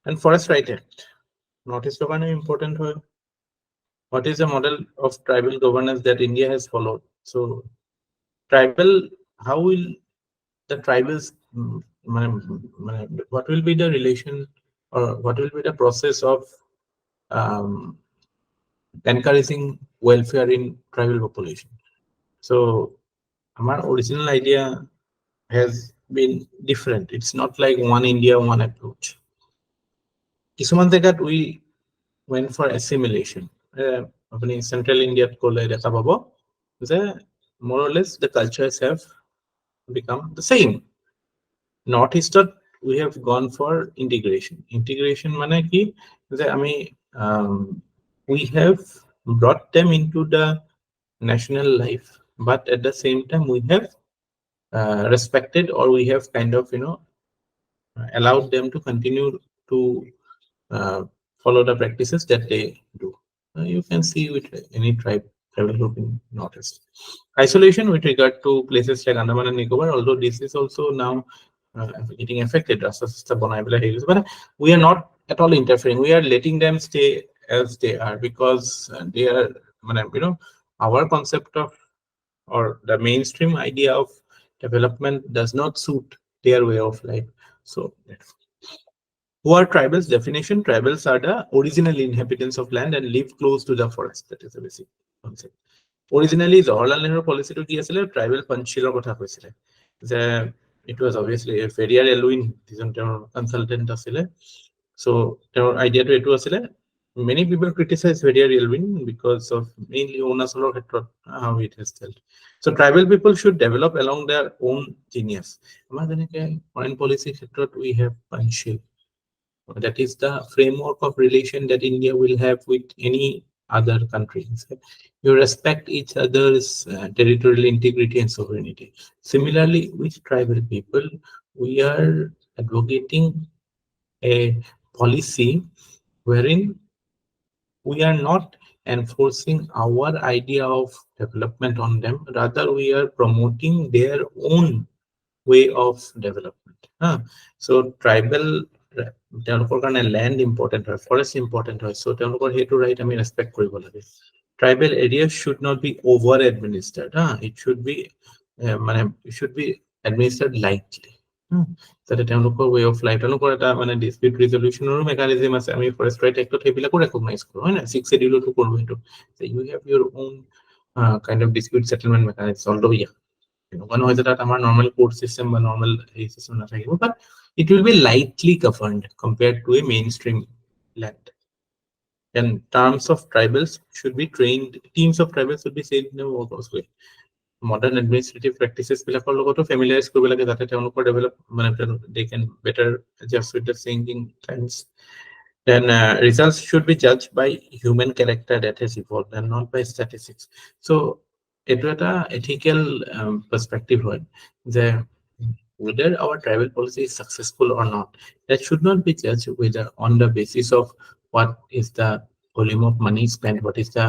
And Forest Right Act. Notice the one important one. What is the model of tribal governance that India has followed? So, tribal, how will the tribals, what will be the relation or what will be the process of um, encouraging welfare in tribal population? So, our original idea has been different. It's not like one India, one approach. কিছুমান জেগাত we went for assimilation. আপুনি Central Indiaত গ'লে দেখা পাব যে more or less the cultures have become the same. Northeastত we have gone for integration. Integration মানে কি যে আমি we have brought them into the national life, but at the same time we have respected, or we have kind of allowed them to continue to follow the practices that they do. You can see with any tribal group in Northeast. Isolation with regard to places like Andaman and Nicobar, although this is also now getting affected, but we are not at all interfering. We are letting them stay as they are, because they are, our concept of, or the mainstream idea of development does not suit their way of life. So, who are tribals? Definition: tribals are the original inhabitants of land and live close to the forest. That is the basic concept. Originally, Jawaharlal Nehru policy to ki asile tribal panchilor kotha koisile. It was obviously a Ferrier Elwin, consultant asile. So their idea to etu asile. Many people criticize Ferrier Elwin because of mainly Onasolo hetro how it has dealt. So tribal people should develop along their own genius. Amar jeneke foreign policy hetro we have panchil. That is the framework of relation that India will have with any other country. You respect each other's territorial integrity and sovereignty. Similarly, with tribal people, we are advocating a policy wherein we are not enforcing our idea of development on them. Rather, we are promoting their own way of development. So tribal, তেওঁলোকৰ কাৰণে land important হয়, forest important হয়, so তেওঁলোকৰ সেইটো right আমি respect কৰিব লাগে. Tribal areas should not be over administered. It should be administered lightly. যাতে তেওঁলোকৰ way of life, তেওঁলোকৰ এটা dispute resolution mechanism আছে, আমি forest right act সেইবিলাকো recognize কৰো, হয় না, 6 schedule টো কৰো সেইটো, so you have your own kind of dispute settlement mechanism. Although one way that our normal court system or normal system, but it will be lightly governed compared to a mainstream land. And terms of tribals should be trained, teams of tribals should be said in a way. Modern administrative practices familiarize develop, they can better adjust with the changing times. Then results should be judged by human character that has evolved and not by statistics. So it was an ethical perspective, whether our tribal policy is successful or not, that should not be judged on the basis of what is the volume of money spent, what is the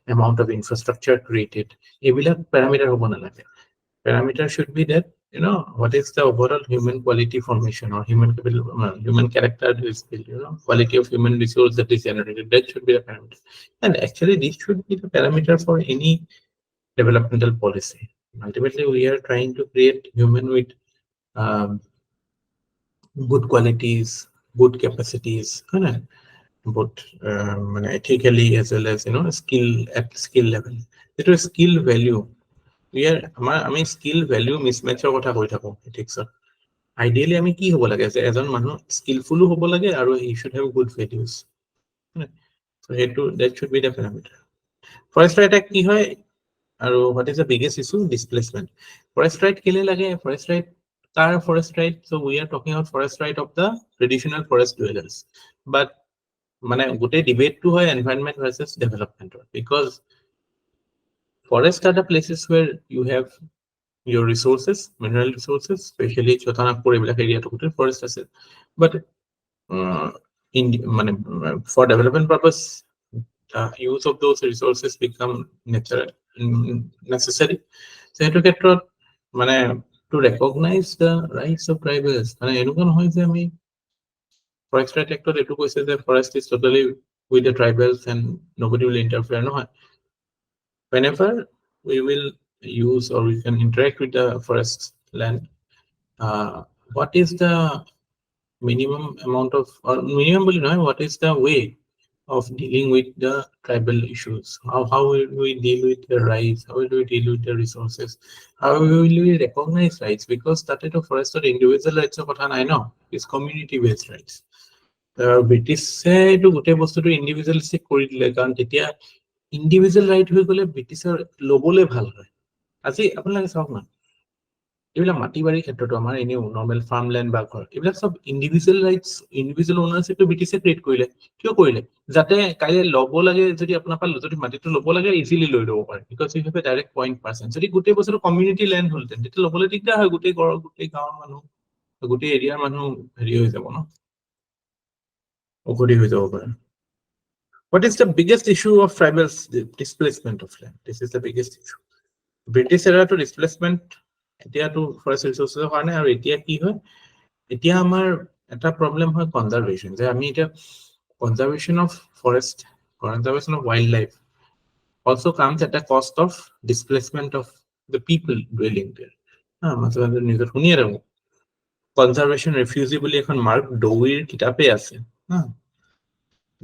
amount of infrastructure created. Parameter should be that, what is the overall human quality formation or human character is built, quality of human resource that is generated. That should be the parameter. And actually, this should be the parameter for any developmental policy. Ultimately, we are trying to create human with good qualities, good capacities, both ethically as well as skill at skill level. It was skill value. We are skill value mismatch কথা কৈ থাকো ethics. Ideally আমি কি হ'ব লাগে যে এজন মানুহ skillful হ'ব লাগে আৰু he should have good values. So that should be the parameter. Forest right act কি হয় আৰু what is the biggest issue? Displacement. Forest right কেলে লাগে? Forest right, forest right, so we are talking about forest right of the traditional forest dwellers, but গোটেই debate to হয় environment versus development, because forests are the places where you have your resources, mineral resources, especially Chotanagpur area to forest asset. But for development purpose, use of those resources become necessary. So to recognize the rights of tribals, Forest Right Act এইটো কৈছে যে forest is totally with the tribals and nobody will interfere. নহয়, whenever we will use or we can interact with the forest land, what is the minimum amount of, or minimum বুলি নহয়, what is the way of dealing with the tribal issues? How will we deal with their rights? How will we deal with their resources? How will we recognize rights? Because that is a forest individual rights of কথা নাই ন, it's community based rights. ব্ৰিটিছে এইটো গোটেই বস্তুটো ইণ্ডিভিজুৱেলিষ্টিক কৰি দিলে, কাৰণ তেতিয়া ইণ্ডিভিজুৱেল ৰাইট হৈ গ'লে ব্ৰিটিছৰ ল'বলৈ ভাল হয়। আজি আপোনালোকে চাওক না, এইবিলাক মাটি বাৰীৰ ক্ষেত্ৰতো আমাৰ এনেও নৰ্মেল ফাৰ্ম লেণ্ড বা ঘৰ, এইবিলাক চব ইণ্ডিভিজুৱেল ৰাইটছ, ইণ্ডিভিজুৱেল অনাৰশ্বিপটো ব্ৰিটিছে ক্ৰিয়েট কৰিলে। কিয় কৰিলে? যাতে কাইলৈ ল'ব লাগে, যদি আপোনাৰ পৰা যদি মাটিটো ল'ব লাগে ইজিলি লৈ ল'ব পাৰে, because you have a direct point person. যদি গোটেই বস্তুটো কমিউনিটি লেণ্ড হ'লহেঁতেন তেতিয়া ল'বলৈ দিগদাৰ হয়, গোটেই গাঁৱৰ মানুহ, গোটেই এৰিয়াৰ মানুহ হেৰি হৈ যাব ন, অঘৰী হৈ যাব পাৰে। What is the biggest issue of tribals? The displacement of land. This is the biggest issue. British era to displacement, এতিয়াতো ফৰেষ্ট ৰিচোৰ্চেছৰ কাৰণে, আৰু এতিয়া কি হয়, এতিয়া আমাৰ এটা প্ৰব্লেম হয় কনজাৰভেশ্যন, যে আমি এতিয়া conservation of forest, conservation of wild life also comes at a cost of displacement of the people dwelling there. মানে নিজৰ শুনিয়ে থাকো, কনজাৰভেশ্যন ৰেফিউজি বুলি এখন মাৰ্ক ডৌইৰ কিতাপে আছে।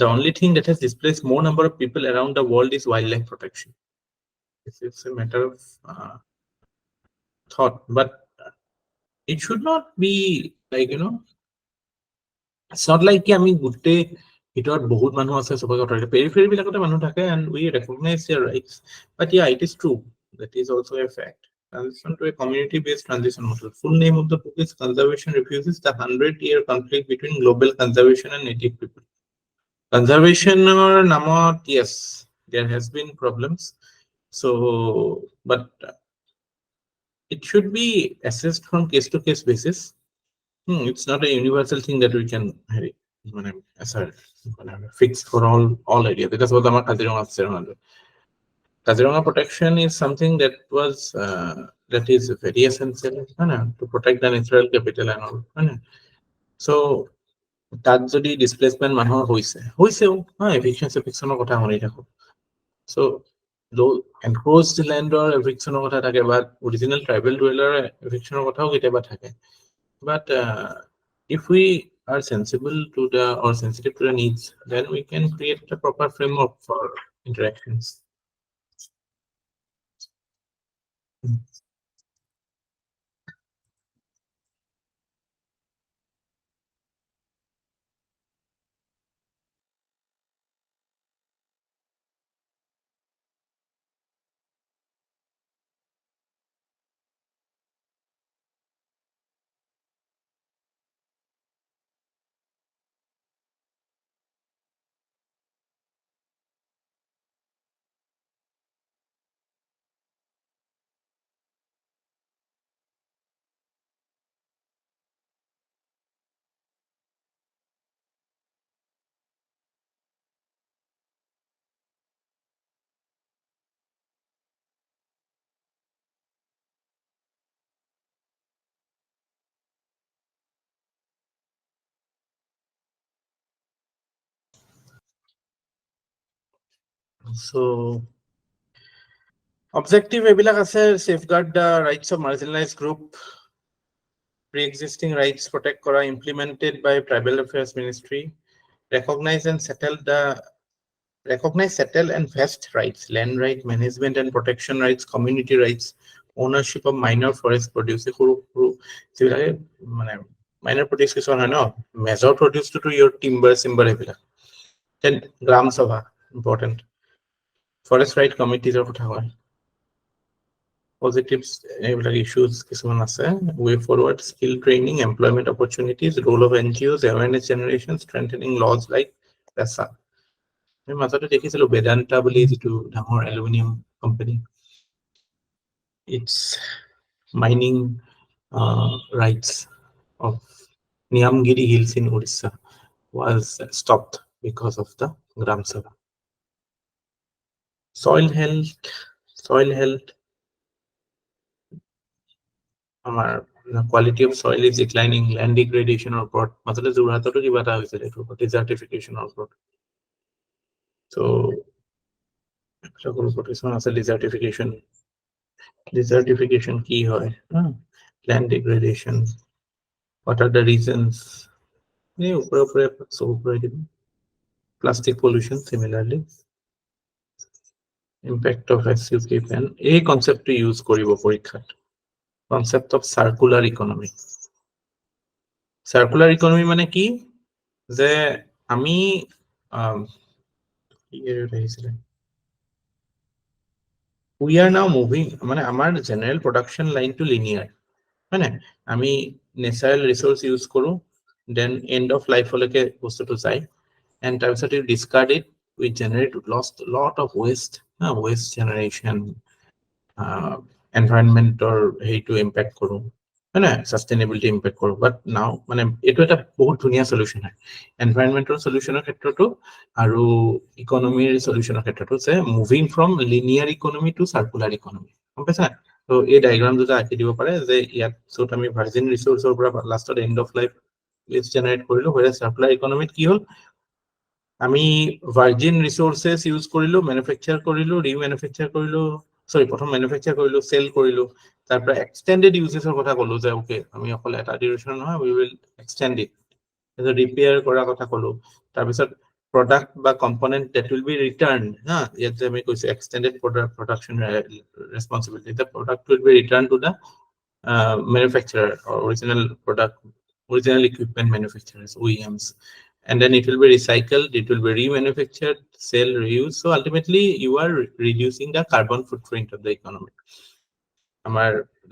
The only thing that has displaced more number of people around the world is wildlife protection. It's a matter of thought, but it should not be like, it's not like আমি গোটেই ভিতৰত বহুত মানুহ আছে, চবকে অতৰাই পেৰিফেৰি বিলাকতে মানুহ থাকে, and we recognize their rights. But yeah, it is true, that is also a fact. Transition to a community-based transition model. Full name of the book is Conservation Refuses: The 100-Year Conflict Between Global Conservation and Native People. Conservation or namot, yes, there has been problems. So, but it should be assessed from case-to-case basis. It's not a universal thing that we can fix for all areas. Because what our Kaziranga protection is something that was that is very essential to protect the natural capital and all. So তাত যদি displacement মানুহৰ হৈছেও এভিকশ্যনৰ কথা শুনি থাকো। So low encroached land or evictionৰ কথা থাকে, বা original tribal dweller evictionৰ কথাও কেতিয়াবা থাকে। But if we are sensible to the, or sensitive to the needs, then we can create a proper framework for interactions. So objective এইবিলাক আছে: safeguard the rights of marginalized group, pre-existing rights protect kora, implemented by Tribal Affairs Ministry, recognize, settle and vest rights, land right, management and protection rights, community rights, ownership of minor forest produce, minor produce কিছুমান হয় ন, major produce to your timber এইবিলাক। Then Gram Sabha, important, forest right committees of কথা হয়। Positives এইবিলাক issues কিছুমান আছে: way forward, skill training, employment opportunities, role of NGOs, awareness generation, strengthening laws like PESA. আমি মাজতে দেখিছিলো বেদান্তা বুলি যিটো ডাঙৰ aluminium company, its mining rights of Niyamgiri Hills in Odisha was stopped because of the Gram Sabha. Soil health, আমাৰ quality of soil is declining, land degradation or what matlab Jorhato kiba eta hoise desertification or what. So quotation আছে desertification কি হয়, land degradation, what are the reasons, এই উপরে উপরে সব উপরে দিবেন। Plastic pollution similarly, impact of SUP pen, এই কনসেপ্টটো ইউজ কৰিব পৰীক্ষাত, concept of circular economy. Circular economy মানে কি, যে আমি we are now moving, মানে আমাৰ general production line to linear, হয় না, আমি natural resource use কৰো, then end of life লৈকে বস্তুটো যায়, and তাৰপিছত you discard it, we generate lost lot of waste, waste generation, environment or হেইটো impact কৰো, হয় না, sustainability impact কৰো, but now মানে এইটো এটা বহুত ধুনীয়া solution হয় environmental solutionৰ ক্ষেত্ৰতো আৰু economy solutionৰ ক্ষেত্ৰতো, যে moving from linear economy to circular economy, গম পাইছা। তো এই ডায়াগ্ৰাম দুটা আঁকি দিব পাৰে, যে ইয়াত য'ত আমি ভাৰ্জিন ৰিসোৰ্সৰ পৰা লাষ্টত end of life waste generate কৰিলো, whereas circular economy কি হ'ল, আমি ভাৰ্জিন ৰিসোৰ্সেস ইউজ কৰিলো, ম্যানুফ্যাকচাৰ কৰিলো, ৰিম্যানুফ্যাকচাৰ কৰিলো, সৰি প্ৰথম ম্যানুফ্যাকচাৰ কৰিলো, সেল কৰিলো, তাৰ পৰা এক্সটেন্ডেড ইউজেছৰ কথা ক'লো, যে ওকে আমি অকল এটা ডিউৰেশ্যন নহয়, we will extend it, repair কৰাৰ কথা ক'লো, তাৰপিছত product বা component that will be returned, ইয়াত যে আমি কৈছো extended production responsibility, the product will be returned to the manufacturer or original equipment manufacturers, OEMs, and then it will be recycled, it will be remanufactured, sell, reuse. So ultimately you are reducing the carbon footprint of the economy.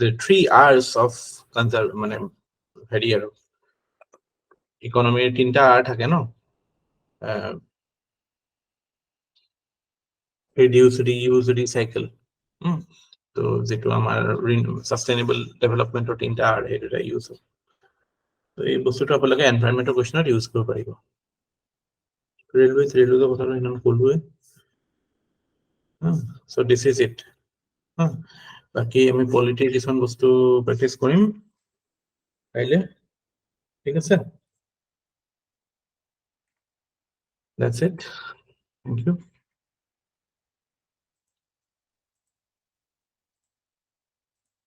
The 3 R's of মানে হেৰি আৰু ইকোনমিৰ 3টা R থাকে ন, reduce, reuse, recycle, তো যেটো আমাৰ sustainable ডেভেলপমেন্টৰ 3টা R হেইটা ইউজ হয়। তো এই বস্তুটো আপোনালোকে এনভায়ৰনমেন্টৰ কোৱেশ্যনত ইউজ কৰিব পাৰিব। ৰেলৱে কথাটো ইমান ক'লোৱে, so this is it, বাকি আমি পলিটি কিছুমান বস্তু প্ৰেক্টিছ কৰিম কাইলে, ঠিক আছে, that's it, thank you.